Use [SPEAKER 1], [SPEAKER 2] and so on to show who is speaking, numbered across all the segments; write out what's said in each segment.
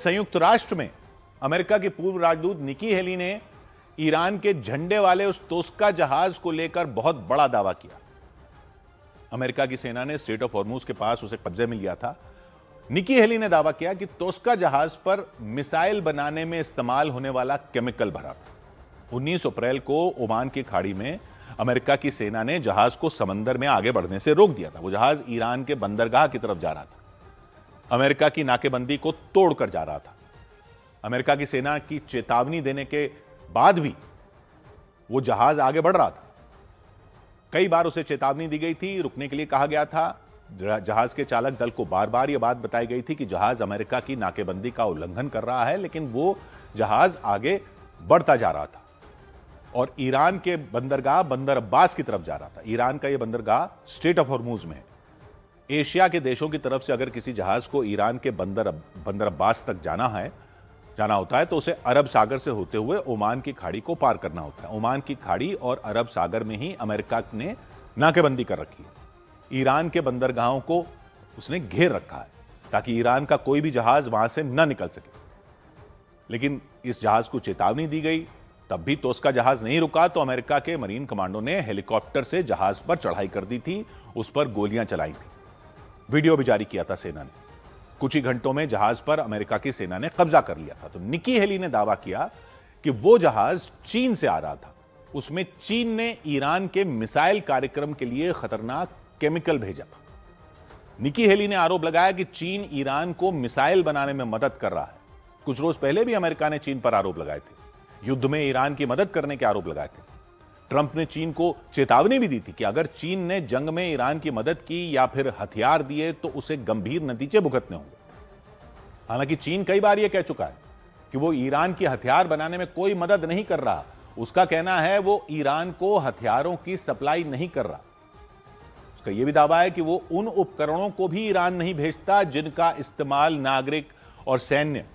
[SPEAKER 1] संयुक्त राष्ट्र में अमेरिका की पूर्व राजदूत निकी हेली ने ईरान के झंडे वाले उस तोस्का जहाज को लेकर बहुत बड़ा दावा किया। अमेरिका की सेना ने स्ट्रेट ऑफ हॉर्मूज के पास उसे कब्जे में लिया था। निकी हेली ने दावा किया कि तोस्का जहाज पर मिसाइल बनाने में इस्तेमाल होने वाला केमिकल भरा था। 19 अप्रैल को ओमान की खाड़ी में अमेरिका की सेना ने जहाज को समंदर में आगे बढ़ने से रोक दिया था। वो जहाज ईरान के बंदरगाह की तरफ जा रहा था, अमेरिका की नाकेबंदी को तोड़कर जा रहा था। अमेरिका की सेना की चेतावनी देने के बाद भी वो जहाज आगे बढ़ रहा था। कई बार उसे चेतावनी दी गई थी, रुकने के लिए कहा गया था। जहाज के चालक दल को बार बार यह बात बताई गई थी कि जहाज अमेरिका की नाकेबंदी का उल्लंघन कर रहा है, लेकिन वो जहाज आगे बढ़ता जा रहा था और ईरान के बंदरगाह बंदर अब्बास की तरफ जा रहा था। ईरान का यह बंदरगाह स्ट्रेट ऑफ हॉर्मूज में है। एशिया के देशों की तरफ से अगर किसी जहाज को ईरान के बंदर अब्बास तक जाना होता है तो उसे अरब सागर से होते हुए ओमान की खाड़ी को पार करना होता है। ओमान की खाड़ी और अरब सागर में ही अमेरिका ने नाकेबंदी कर रखी है। ईरान के बंदरगाहों को उसने घेर रखा है ताकि ईरान का कोई भी जहाज वहां से न निकल सके। लेकिन इस जहाज को चेतावनी दी गई, तब भी तोस्का जहाज नहीं रुका तो अमेरिका के मरीन कमांडो ने हेलीकॉप्टर से जहाज पर चढ़ाई कर दी थी, उस पर गोलियां चलाई थी। वीडियो भी जारी किया था सेना ने। कुछ ही घंटों में जहाज पर अमेरिका की सेना ने कब्जा कर लिया था। तो निकी हेली ने दावा किया कि वो जहाज चीन से आ रहा था, उसमें चीन ने ईरान के मिसाइल कार्यक्रम के लिए खतरनाक केमिकल भेजा था। निकी हेली ने आरोप लगाया कि चीन ईरान को मिसाइल बनाने में मदद कर रहा है। कुछ रोज पहले भी अमेरिका ने चीन पर आरोप लगाए थे, युद्ध में ईरान की मदद करने के आरोप लगाए थे। ट्रंप ने चीन को चेतावनी भी दी थी कि अगर चीन ने जंग में ईरान की मदद की या फिर हथियार दिए तो उसे गंभीर नतीजे भुगतने होंगे। हालांकि चीन कई बार यह कह चुका है कि वो ईरान की हथियार बनाने में कोई मदद नहीं कर रहा। उसका कहना है वो ईरान को हथियारों की सप्लाई नहीं कर रहा। उसका यह भी दावा है कि वो उन उपकरणों को भी ईरान नहीं भेजता जिनका इस्तेमाल नागरिक और सैन्य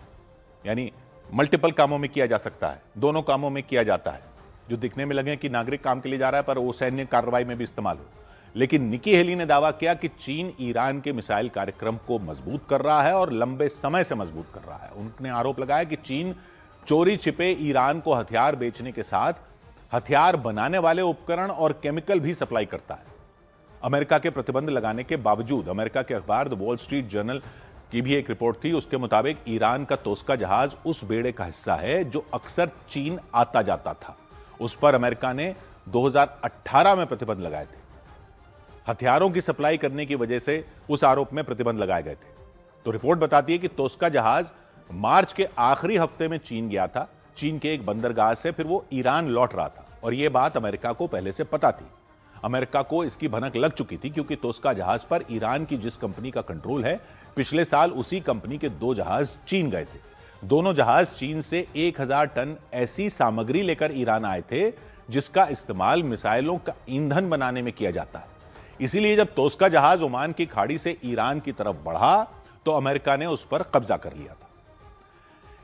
[SPEAKER 1] यानी मल्टीपल कामों में किया जा सकता है। दोनों कामों में किया जाता है, जो दिखने में लगे कि नागरिक काम के लिए जा रहा है पर वो सैन्य कार्रवाई में भी इस्तेमाल हो। लेकिन निकी हेली ने दावा किया कि चीन ईरान के मिसाइल कार्यक्रम को मजबूत कर रहा है और लंबे समय से मजबूत कर रहा है। उन्होंने आरोप लगाया कि चीन चोरी छिपे ईरान को हथियार बेचने के साथ हथियार बनाने वाले उपकरण और केमिकल भी सप्लाई करता है। अमेरिका के प्रतिबंध लगाने के बावजूद अमेरिका के अखबार द वॉल स्ट्रीट जर्नल की भी एक रिपोर्ट थी, उसके मुताबिक ईरान का तोस्का जहाज उस बेड़े का हिस्सा है जो अक्सर चीन आता जाता था। उस पर अमेरिका ने 2018 में प्रतिबंध लगाए थे। हथियारों की सप्लाई करने की वजह से उस आरोप में प्रतिबंध लगाए गए थे। तो रिपोर्ट बताती है कि तोस्का जहाज मार्च के आखिरी हफ्ते में चीन गया था, चीन के एक बंदरगाह से फिर वो ईरान लौट रहा था और यह बात अमेरिका को पहले से पता थी। अमेरिका को इसकी भनक लग चुकी थी क्योंकि तोस्का जहाज पर ईरान की जिस कंपनी का कंट्रोल है, पिछले साल उसी कंपनी के 2 जहाज चीन गए थे। दोनों जहाज चीन से 1000 टन ऐसी सामग्री लेकर ईरान आए थे जिसका इस्तेमाल मिसाइलों का ईंधन बनाने में किया जाता है। इसीलिए जब तोस्का जहाज ओमान की खाड़ी से ईरान की तरफ बढ़ा तो अमेरिका ने उस पर कब्जा कर लिया था।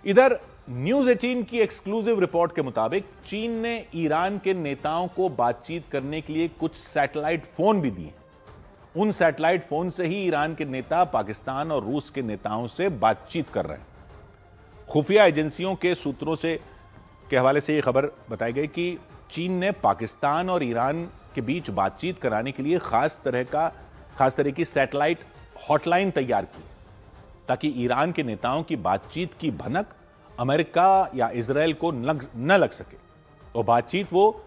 [SPEAKER 1] इधर न्यूज 18 की एक्सक्लूसिव रिपोर्ट के मुताबिक चीन ने ईरान के नेताओं को बातचीत करने के लिए कुछ सैटेलाइट फोन भी दिए। उन सैटेलाइट फोन से ही ईरान के नेता पाकिस्तान और रूस के नेताओं से बातचीत कर रहे हैं। खुफिया एजेंसियों के सूत्रों के हवाले से यह खबर बताई गई कि चीन ने पाकिस्तान और ईरान के बीच बातचीत कराने के लिए खास तरह की सैटेलाइट हॉटलाइन तैयार की ताकि ईरान के नेताओं की बातचीत की भनक अमेरिका या इजराइल को न लग सके और बातचीत वो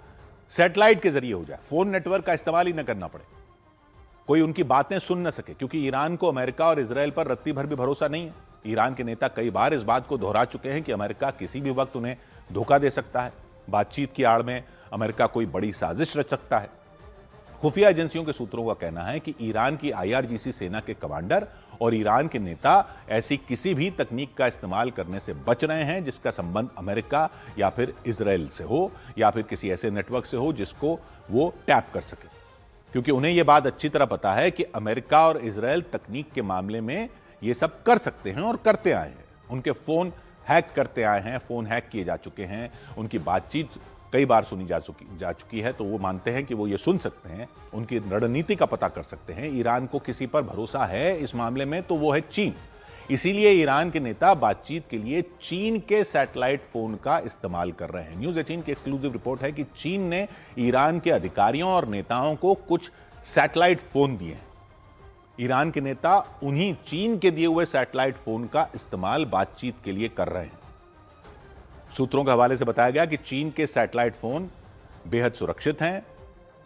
[SPEAKER 1] सैटेलाइट के जरिए हो जाए, फोन नेटवर्क का इस्तेमाल ही न करना पड़े, कोई उनकी बातें सुन न सके। क्योंकि ईरान को अमेरिका और इजराइल पर रत्ती भर भी भरोसा नहीं है। ईरान के नेता कई बार इस बात को दोहरा चुके हैं कि अमेरिका किसी भी वक्त उन्हें धोखा दे सकता है। बातचीत की आड़ में अमेरिका कोई बड़ी साजिश रच सकता है। खुफिया एजेंसियों के सूत्रों का कहना है कि ईरान की IRGC सेना के कमांडर और ईरान के नेता ऐसी किसी भी तकनीक का इस्तेमाल करने से बच रहे हैं जिसका संबंध अमेरिका या फिर इजराइल से हो या फिर किसी ऐसे नेटवर्क से हो जिसको वो टैप कर सके। क्योंकि उन्हें यह बात अच्छी तरह पता है कि अमेरिका और इजराइल तकनीक के मामले में ये सब कर सकते हैं और करते आए हैं। उनके फोन हैक करते आए हैं, फोन हैक किए जा चुके हैं, उनकी बातचीत कई बार सुनी जा चुकी है। तो वो मानते हैं कि वो ये सुन सकते हैं, उनकी रणनीति का पता कर सकते हैं। ईरान को किसी पर भरोसा है इस मामले में तो वो है चीन। इसीलिए ईरान के नेता बातचीत के लिए चीन के सैटेलाइट फोन का इस्तेमाल कर रहे हैं। न्यूज़ 18 की एक्सक्लूसिव रिपोर्ट है कि चीन ने ईरान के अधिकारियों और नेताओं को कुछ सैटेलाइट फोन दिए हैं। ईरान के नेता उन्हीं चीन के दिए हुए सैटेलाइट फोन का इस्तेमाल बातचीत के लिए कर रहे हैं। सूत्रों के हवाले से बताया गया कि चीन के सैटेलाइट फोन बेहद सुरक्षित हैं,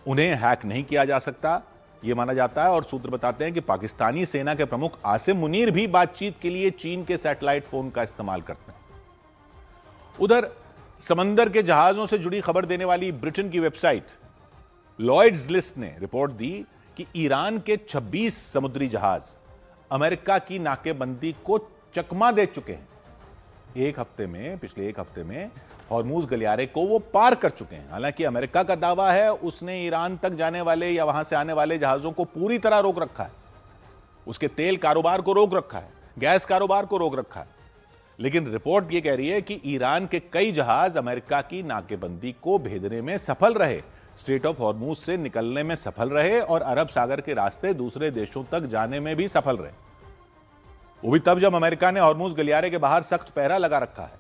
[SPEAKER 1] उन्हें हैक नहीं किया जा सकता, यह माना जाता है। और सूत्र बताते हैं कि पाकिस्तानी सेना के प्रमुख आसिम मुनीर भी बातचीत के लिए चीन के सैटेलाइट फोन का इस्तेमाल करते हैं। उधर समंदर के जहाजों से जुड़ी खबर देने वाली ब्रिटेन की वेबसाइट लॉयड्स लिस्ट ने रिपोर्ट दी कि ईरान के 26 समुद्री जहाज अमेरिका की नाकेबंदी को चकमा दे चुके हैं। पिछले एक हफ्ते में हॉर्मूज गलियारे को वो पार कर चुके हैं। हालांकि अमेरिका का दावा है उसने ईरान तक जाने वाले या वहां से आने वाले जहाजों को पूरी तरह रोक रखा है, उसके तेल कारोबार को रोक रखा है, गैस कारोबार को रोक रखा है। लेकिन रिपोर्ट ये कह रही है कि ईरान के कई जहाज अमेरिका की नाकेबंदी को भेदने में सफल रहे, स्ट्रेट ऑफ हॉर्मूज से निकलने में सफल रहे और अरब सागर के रास्ते दूसरे देशों तक जाने में भी सफल रहे। वो भी तब जब अमेरिका ने हॉर्मूज गलियारे के बाहर सख्त पहरा लगा रखा है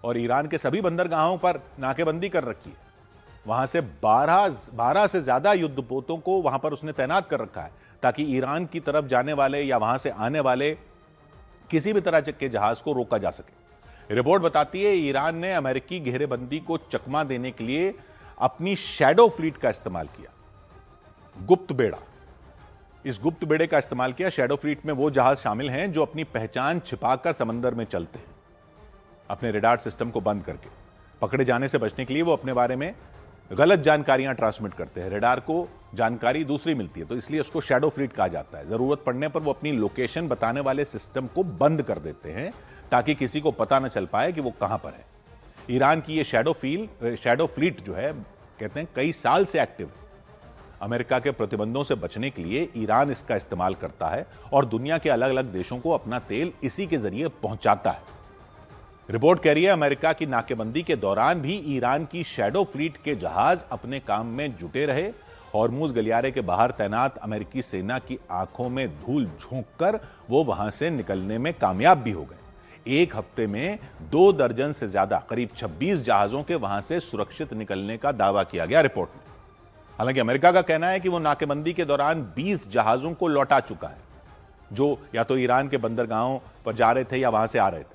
[SPEAKER 1] और ईरान के सभी बंदरगाहों पर नाकेबंदी कर रखी है। वहां से 12 से ज्यादा युद्धपोतों को वहां पर उसने तैनात कर रखा है ताकि ईरान की तरफ जाने वाले या वहां से आने वाले किसी भी तरह के जहाज को रोका जा सके। रिपोर्ट बताती है ईरान ने अमेरिकी घेरेबंदी को चकमा देने के लिए अपनी शैडो फ्लीट का इस्तेमाल किया, गुप्त बेड़ा। इस गुप्त बेड़े का इस्तेमाल किया। शैडो फ्लीट में वो जहाज शामिल हैं जो अपनी पहचान छिपाकर समंदर में चलते हैं, अपने रडार सिस्टम को बंद करके। पकड़े जाने से बचने के लिए वो अपने बारे में गलत जानकारियां ट्रांसमिट करते हैं। रडार को जानकारी दूसरी मिलती है, तो इसलिए उसको शैडो फ्लीट कहा जाता है। जरूरत पड़ने पर वो अपनी लोकेशन बताने वाले सिस्टम को बंद कर देते हैं ताकि किसी को पता न चल पाए कि वो कहां पर है। ईरान की ये शैडो फ्लीट जो है, कहते हैं कई साल से एक्टिव है। अमेरिका के प्रतिबंधों से बचने के लिए ईरान इसका इस्तेमाल करता है और दुनिया के अलग अलग देशों को अपना तेल इसी के जरिए पहुंचाता है। रिपोर्ट कह रही है अमेरिका की नाकेबंदी के दौरान भी ईरान की शैडो फ्लीट के जहाज अपने काम में जुटे रहे। हॉर्मूज गलियारे के बाहर तैनात अमेरिकी सेना की आंखों में धूल झोंककर वो वहां से निकलने में कामयाब भी हो गए। एक हफ्ते में 2 दर्जन से ज्यादा, करीब 26 जहाजों के वहां से सुरक्षित निकलने का दावा किया गया रिपोर्ट में। हालांकि अमेरिका का कहना है कि वो नाकेबंदी के दौरान 20 जहाजों को लौटा चुका है जो या तो ईरान के बंदरगाहों पर जा रहे थे या वहां से आ रहे थे।